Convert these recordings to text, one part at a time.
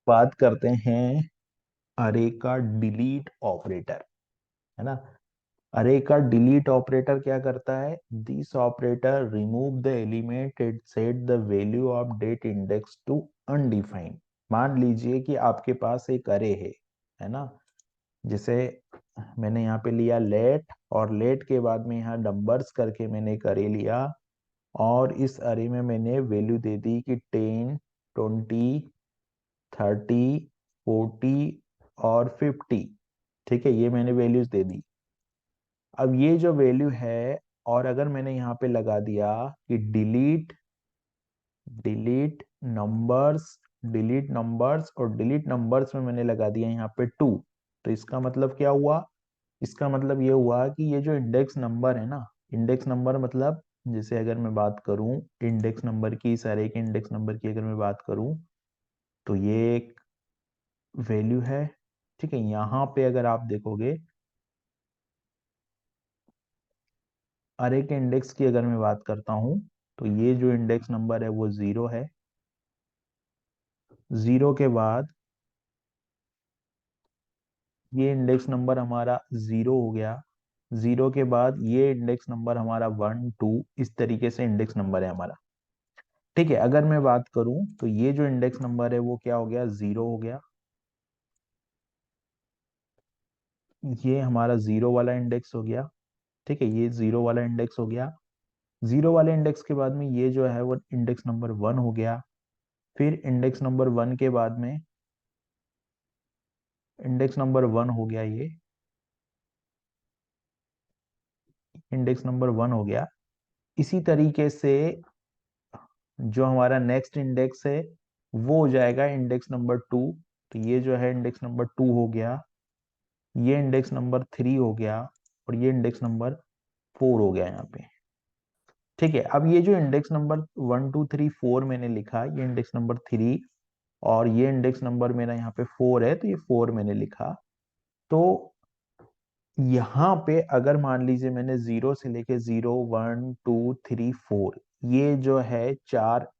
बात करते हैं अरे का डिलीट ऑपरेटर, है ना। अरे का डिलीट ऑपरेटर क्या करता है? This operator remove the element it set the value of that index to undefined. मान लीजिए कि आपके पास एक अरे है ना। जैसे मैंने यहाँ पे लिया लेट, और लेट के बाद में यहाँ नंबर्स करके मैंने एक अरे लिया, और इस अरे में मैंने वैल्यू दे दी कि 10, 20, 30, 40 और 50। ठीक है, ये मैंने वैल्यूज दे दी। अब ये जो वैल्यू है, और अगर मैंने यहाँ पे लगा दिया कि delete delete numbers, delete numbers, और डिलीट नंबर्स में मैंने लगा दिया यहाँ पे 2, तो इसका मतलब क्या हुआ? इसका मतलब ये हुआ कि ये जो इंडेक्स नंबर है ना, इंडेक्स नंबर मतलब, जैसे अगर मैं बात करूं इंडेक्स नंबर की, इस अरे के इंडेक्स नंबर की अगर मैं बात करूं, तो ये एक वैल्यू है। ठीक है, यहाँ पे अगर आप देखोगे अरे के इंडेक्स की अगर मैं बात करता हूं, तो ये जो इंडेक्स नंबर है वो 0 है। 0 के बाद ये इंडेक्स नंबर हमारा 0 हो गया। 0 के बाद ये इंडेक्स नंबर हमारा 1, 2, इस तरीके से इंडेक्स नंबर है हमारा। ठीक है, अगर मैं बात करूं तो ये जो इंडेक्स नंबर है वो क्या हो गया? 0 हो गया। ये हमारा 0 वाला इंडेक्स हो गया। ठीक है, ये 0 वाला इंडेक्स हो गया। 0 वाले इंडेक्स के बाद में ये जो है वो इंडेक्स नंबर 1 हो गया। फिर इंडेक्स नंबर 1 के बाद में इंडेक्स नंबर 1 हो गया, ये इंडेक्स नंबर 1 हो गया। इसी तरीके से जो हमारा नेक्स्ट इंडेक्स है वो हो जाएगा इंडेक्स नंबर 2। तो ये जो है इंडेक्स नंबर 2 हो गया, ये इंडेक्स नंबर 3 हो गया, और ये इंडेक्स नंबर 4 हो गया यहाँ पे। ठीक है, अब ये जो इंडेक्स नंबर 1, 2, 3, 4 मैंने लिखा, ये इंडेक्स नंबर 3, और ये इंडेक्स नंबर मेरा यहाँ पे 4 है, तो ये 4 मैंने लिखा। तो यहाँ पे अगर मान लीजिए मैंने 0 से लेके 0, 1, 2, 3, 4, ये जो है चार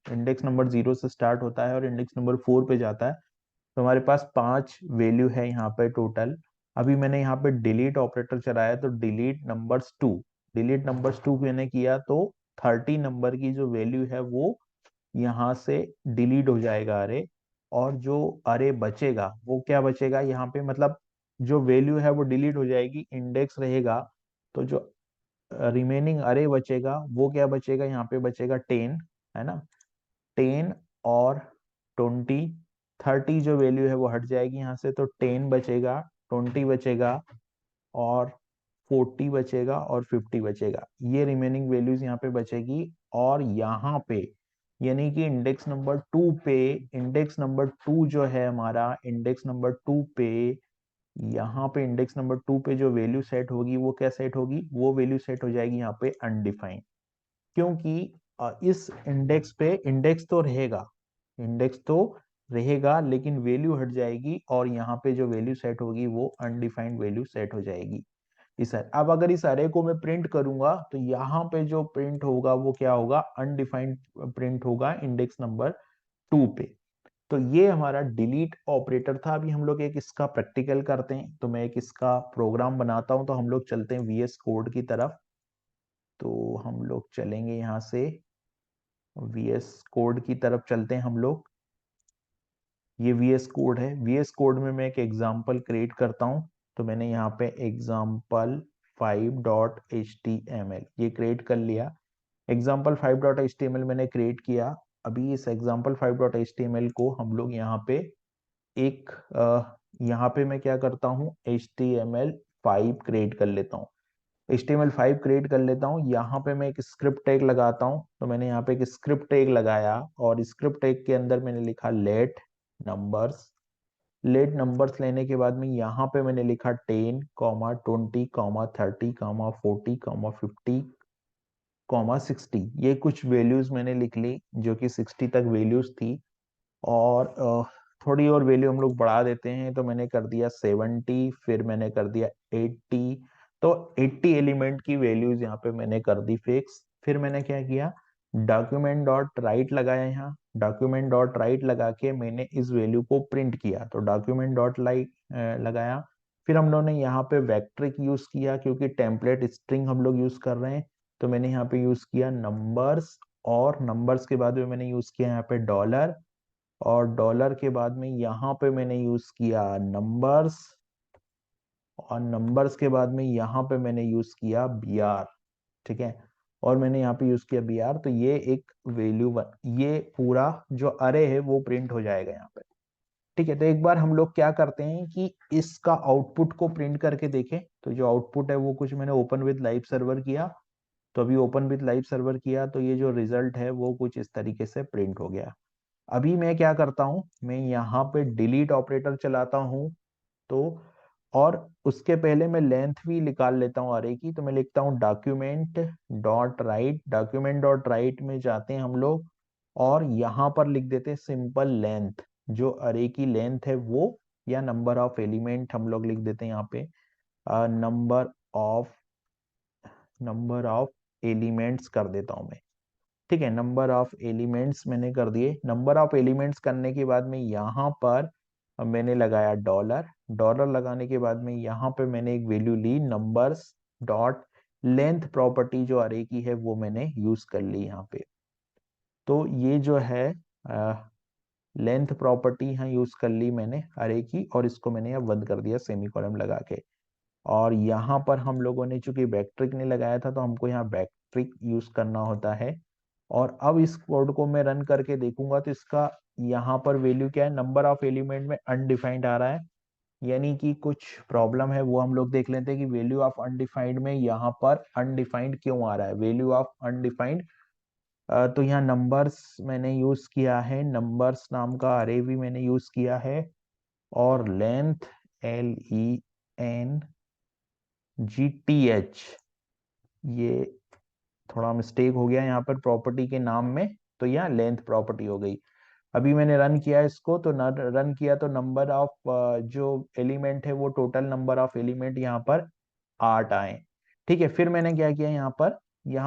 इंडेक्स नंबर 0 से स्टार्ट होता है और इंडेक्स नंबर 4 पे जाता है, तो हमारे पास 5 वैल्यू है यहाँ पे टोटल। अभी मैंने यहाँ पे डिलीट ऑपरेटर चलाया, तो डिलीट नंबर्स टू मैंने किया, तो 30 नंबर की जो वैल्यू है वो यहाँ से डिलीट हो जाएगा अरे। और जो अरे बचेगा वो क्या बचेगा यहाँ पे, मतलब जो वैल्यू है वो डिलीट हो जाएगी, इंडेक्स रहेगा। तो जो रिमेनिंग अरे बचेगा वो क्या बचेगा? यहाँ पे बचेगा 10, है ना। 10 और 20, 30 जो वैल्यू है वो हट जाएगी यहाँ से, तो 10 बचेगा, 20 बचेगा, और 40 बचेगा, और 50 बचेगा। ये रिमेनिंग वैल्यूज यहाँ पे बचेगी। और यहाँ पे यानी कि इंडेक्स नंबर 2 जो है हमारा, इंडेक्स नंबर 2 पे जो वैल्यू सेट होगी वो क्या सेट होगी? वो वैल्यू सेट हो जाएगी यहाँ पे अनडिफाइंड। क्योंकि इस इंडेक्स पे इंडेक्स तो रहेगा लेकिन वैल्यू हट जाएगी, और यहाँ पे जो वैल्यू सेट होगी वो अनडिफाइंड वैल्यू सेट हो जाएगी। अब अगर इस अरे को मैं प्रिंट करूंगा, तो यहाँ पे जो प्रिंट होगा वो क्या होगा? अनडिफाइंड प्रिंट होगा इंडेक्स नंबर 2 पे। तो ये हमारा डिलीट ऑपरेटर था। अभी हम लोग एक इसका प्रैक्टिकल करते हैं, तो मैं एक इसका प्रोग्राम बनाता हूं। तो हम लोग चलते हैं वीएस कोड की तरफ। तो हम लोग चलेंगे यहाँ से वीएस कोड की तरफ चलते हैं हम लोग। ये वीएस कोड है। वीएस कोड में मैं एक एग्जांपल क्रिएट करता हूँ। तो मैंने यहाँ पे example5.html ये क्रिएट कर लिया। example5.html मैंने क्रिएट किया। अभी इस example5.html को हम लोग यहाँ पे एक यहाँ पे मैं क्या करता हूँ, HTML5 क्रिएट कर लेता हूँ। HTML5 क्रिएट कर लेता हूँ, यहाँ पे मैं एक स्क्रिप्ट टैग लगाता हूँ। तो मैंने यहाँ पे एक स्क्रिप्ट टैग लगाया, और स्क्रिप्ट टैग के अंदर मैंने लिखा नंबर्स लेट नंबर्स लेने के बाद में यहाँ पे मैंने लिखा 10, 20, 30, 40, 50, ये कुछ वैल्यूज मैंने लिख ली, जो कि 60 तक वैल्यूज थी। और थोड़ी और वैल्यू हम लोग बढ़ा देते हैं, तो मैंने कर दिया 70, फिर मैंने कर दिया 80। तो 80 एलिमेंट की वैल्यूज यहाँ पे मैंने कर दी फिक्स। फिर मैंने क्या किया, डॉक्यूमेंट डॉट राइट लगाया यहाँ। डॉक्यूमेंट डॉट राइट लगा के मैंने इस वैल्यू को प्रिंट किया, तो डॉक्यूमेंट डॉट लाइट लगाया। फिर हम लोगों ने यहाँ पे वेक्ट्रिक यूज किया, क्योंकि टेम्पलेट स्ट्रिंग हम लोग यूज कर रहे हैं, तो मैंने यहाँ पे यूज किया नंबर्स, और नंबर्स के बाद में मैंने यूज किया यहाँ पे डॉलर, और डॉलर के बाद में यहाँ पे मैंने यूज किया नंबर्स, और नंबर्स के बाद में यहाँ पे मैंने यूज किया br। ठीक है, और मैंने यहाँ पे यूज किया br, तो ये एक वैल्यू ये पूरा जो अरे है वो प्रिंट हो जाएगा यहाँ पे। ठीक है, तो एक बार हम लोग क्या करते हैं कि इसका आउटपुट को प्रिंट करके देखें। तो जो आउटपुट है वो कुछ मैंने ओपन विद लाइव सर्वर किया, तो अभी ओपन विद लाइव सर्वर किया तो ये जो रिजल्ट है वो कुछ इस तरीके से प्रिंट हो गया। अभी मैं क्या करता हूँ, मैं यहाँ पे डिलीट ऑपरेटर चलाता हूँ, तो और उसके पहले मैं लेंथ भी निकाल लेता हूँ अरे की। तो मैं लिखता हूँ document dot right, document dot right में जाते हैं हम लोग, और यहाँ पर लिख देते हैं सिंपल लेंथ, जो अरे की लेंथ है वो, या नंबर ऑफ एलिमेंट हम लोग लिख देते हैं यहाँ पे, नंबर ऑफ एलिमेंट्स कर देता हूँ मैं। ठीक है, नंबर ऑफ एलिमेंट्स मैंने कर दिए। नंबर ऑफ एलिमेंट्स करने के बाद में यहाँ पर मैंने लगाया डॉलर, डॉलर लगाने के बाद में यहाँ पे मैंने एक वैल्यू ली नंबर्स डॉट लेंथ प्रॉपर्टी, जो अरे की है वो मैंने यूज कर ली यहाँ पे। तो ये जो है लेंथ प्रॉपर्टी यहाँ यूज कर ली मैंने अरे की, और इसको मैंने यहाँ बंद कर दिया सेमीकोलन लगा के। और यहाँ पर हम लोगों ने चूंकि बैकट्रिक नहीं लगाया था, तो हमको यहाँ बैकट्रिक यूज करना होता है। और अब इस कोड को मैं रन करके देखूंगा, तो इसका यहाँ पर वैल्यू क्या है, नंबर ऑफ एलिमेंट में अनडिफाइंड आ रहा है, यानी कि कुछ प्रॉब्लम है। वो हम लोग देख लेते हैं कि वैल्यू ऑफ अनडिफाइंड में यहाँ पर अनडिफाइंड क्यों आ रहा है, वैल्यू ऑफ अनडिफाइंड। तो यहाँ नंबर्स मैंने यूज किया है, नंबर्स नाम का अरे भी मैंने यूज किया है, और लेंथ LENGTH, ये थोड़ा मिस्टेक हो गया यहाँ पर प्रॉपर्टी के नाम में, तो यहाँ लेंथ प्रॉपर्टी हो गई। अभी मैंने रन किया इसको, तो रन किया तो नंबर ऑफ जो एलिमेंट है वो टोटल नंबर ऑफ एलिमेंट यहाँ पर 8 आए। ठीक है, फिर मैंने क्या किया यहाँ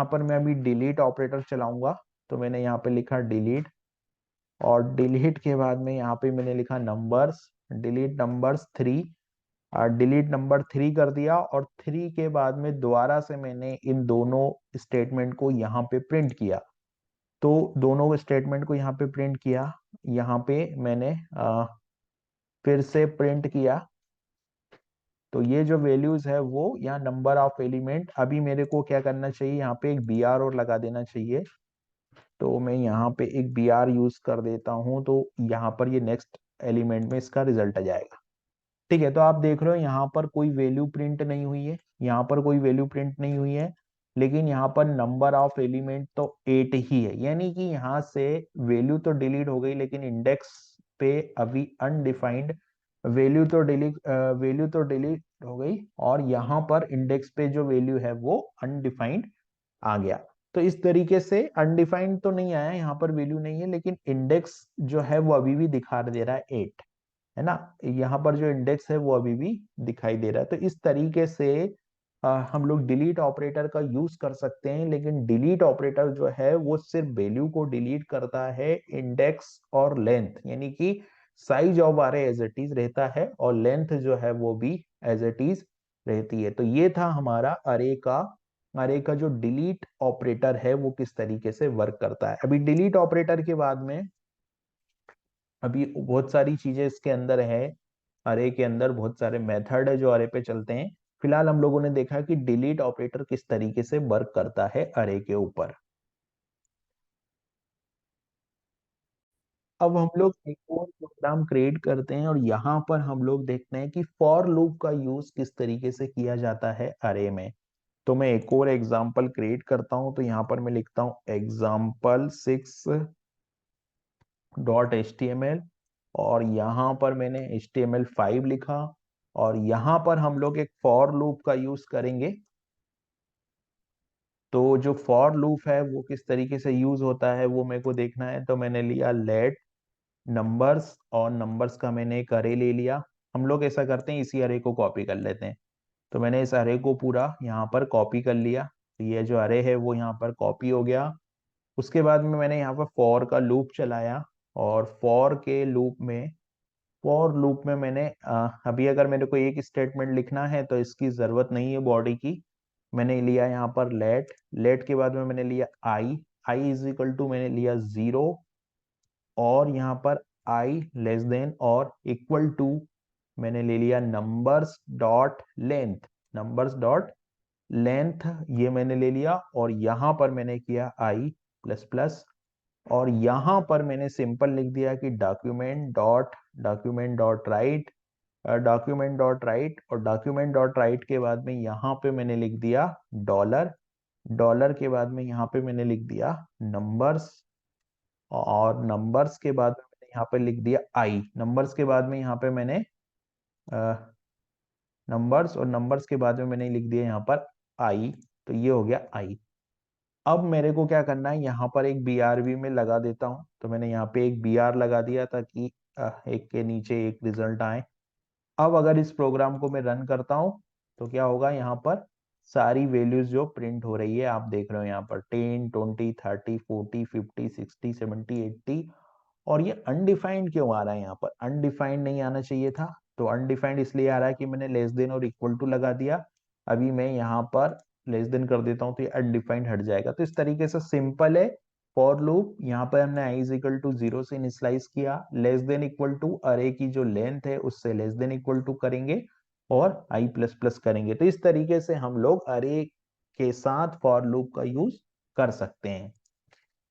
पर मैं अभी डिलीट ऑपरेटर चलाऊंगा, तो मैंने यहाँ पे लिखा डिलीट, और डिलीट के बाद में यहाँ पे मैंने लिखा numbers, delete numbers 3, delete number 3 कर दिया, और 3 के बाद में दोबारा से मैंने इन दोनों स्टेटमेंट को यहाँ पे प्रिंट किया। तो दोनों स्टेटमेंट को यहाँ पे प्रिंट किया, यहाँ पे मैंने फिर से प्रिंट किया। तो ये जो वैल्यूज है वो यहाँ नंबर ऑफ एलिमेंट, अभी मेरे को क्या करना चाहिए, यहाँ पे एक br और लगा देना चाहिए। तो मैं यहाँ पे एक br यूज कर देता हूँ, तो यहाँ पर ये नेक्स्ट एलिमेंट में इसका रिजल्ट आ जाएगा। ठीक है, तो आप देख रहे हो यहाँ पर कोई वैल्यू प्रिंट नहीं हुई है, यहाँ पर कोई वैल्यू प्रिंट नहीं हुई है, लेकिन यहाँ पर नंबर ऑफ एलिमेंट तो 8 ही है, यानी कि यहाँ से वैल्यू तो डिलीट हो गई, लेकिन इंडेक्स पे अभी अनडिफाइंड वैल्यू तो डिलीट हो गई, और यहाँ पर इंडेक्स पे जो वैल्यू है वो अनडिफाइंड आ गया। तो इस तरीके से अनडिफाइंड तो नहीं आया, यहाँ पर वैल्यू नहीं है, लेकिन इंडेक्स जो है वो अभी भी दिखा दे रहा है 8, है ना। यहाँ पर जो इंडेक्स है वो अभी भी दिखाई दे रहा है। तो इस तरीके से हम लोग डिलीट ऑपरेटर का यूज कर सकते हैं, लेकिन डिलीट ऑपरेटर जो है वो सिर्फ वैल्यू को डिलीट करता है, इंडेक्स और लेंथ, यानी कि साइज ऑफ अरे एज इट इज रहता है, और लेंथ जो है वो भी एज इट इज रहती है। तो ये था हमारा अरे का जो डिलीट ऑपरेटर है वो किस तरीके से वर्क करता है। अभी डिलीट ऑपरेटर के बाद में अभी बहुत सारी चीजें इसके अंदर है, अरे के अंदर बहुत सारे मेथड है जो अरे पे चलते हैं। फिलहाल हम लोगों ने देखा कि डिलीट ऑपरेटर किस तरीके से वर्क करता है अरे के ऊपर। अब हम लोग एक और प्रोग्राम क्रिएट करते हैं, और यहाँ पर हम लोग देखते हैं कि फॉर लूप का यूज किस तरीके से किया जाता है अरे में। तो मैं एक और एग्जांपल क्रिएट करता हूं, तो यहाँ पर मैं लिखता हूँ example6.html, और यहाँ पर मैंने HTML5 लिखा, और यहाँ पर हम लोग एक फॉर लूप का यूज करेंगे। तो जो फॉर लूप है वो किस तरीके से यूज होता है वो मेरे को देखना है, तो मैंने लिया लेट नंबर्स, और नंबर्स का मैंने एक अरे ले लिया। हम लोग ऐसा करते हैं, इसी अरे को कॉपी कर लेते हैं। तो मैंने इस अरे को पूरा यहाँ पर कॉपी कर लिया, तो ये जो अरे है वो यहाँ पर कॉपी हो गया। उसके बाद में मैंने यहाँ पर फॉर का लूप चलाया, और फॉर लूप में मैंने अभी अगर मेरे को एक स्टेटमेंट लिखना है तो इसकी जरूरत नहीं है बॉडी की। मैंने लिया यहाँ पर लेट के बाद में मैंने लिया आई इज इक्वल टू मैंने लिया 0, और यहाँ पर आई लेस देन और इक्वल टू मैंने ले लिया नंबर्स डॉट लेंथ, ये मैंने ले लिया, और यहाँ पर मैंने किया आई प्लस प्लस, और यहाँ पर मैंने सिंपल लिख दिया कि डॉक्यूमेंट डॉट राइट, और डॉक्यूमेंट डॉट राइट के बाद में यहाँ पे मैंने लिख दिया डॉलर, डॉलर के बाद में यहाँ पे मैंने लिख दिया नंबर्स, और नंबर्स के बाद में मैंने यहाँ पे लिख दिया आई, नंबर्स के बाद में यहाँ पे मैंने नंबर्स, और नंबर्स के बाद में मैंने लिख दिया यहाँ पर आई। तो ये हो गया आई। अब मेरे को क्या करना है, यहाँ पर एक BRB में लगा देता हूँ। तो मैंने यहाँ पे एक BR लगा दिया ताकि एक के नीचे एक रिजल्ट आए। अब अगर इस प्रोग्राम को मैं रन करता हूं तो क्या होगा, यहाँ पर सारी वैल्यूज जो प्रिंट हो रही है आप देख रहे हो यहाँ पर 10 20 30 40 50 60 70 80, और ये अनडिफाइंड क्यों आ रहा है, यहाँ पर अनडिफाइंड नहीं आना चाहिए था। तो अनडिफाइंड इसलिए आ रहा है कि मैंने लेस देन और इक्वल टू लगा दिया। अभी मैं यहाँ पर लेस देन कर देता हूँ तो ये अनडिफाइंड हट जाएगा। तो इस तरीके से सिंपल है फॉर लूप। यहाँ पर हमने आई इज इक्वल टू 0 से इनिशियलाइज किया, लेस देन इक्वल टू अरे की जो लेंथ है उससे लेस देन इक्वल टू करेंगे, और आई प्लस प्लस करेंगे। तो इस तरीके से हम लोग अरे के साथ फॉर लूप का यूज कर सकते हैं।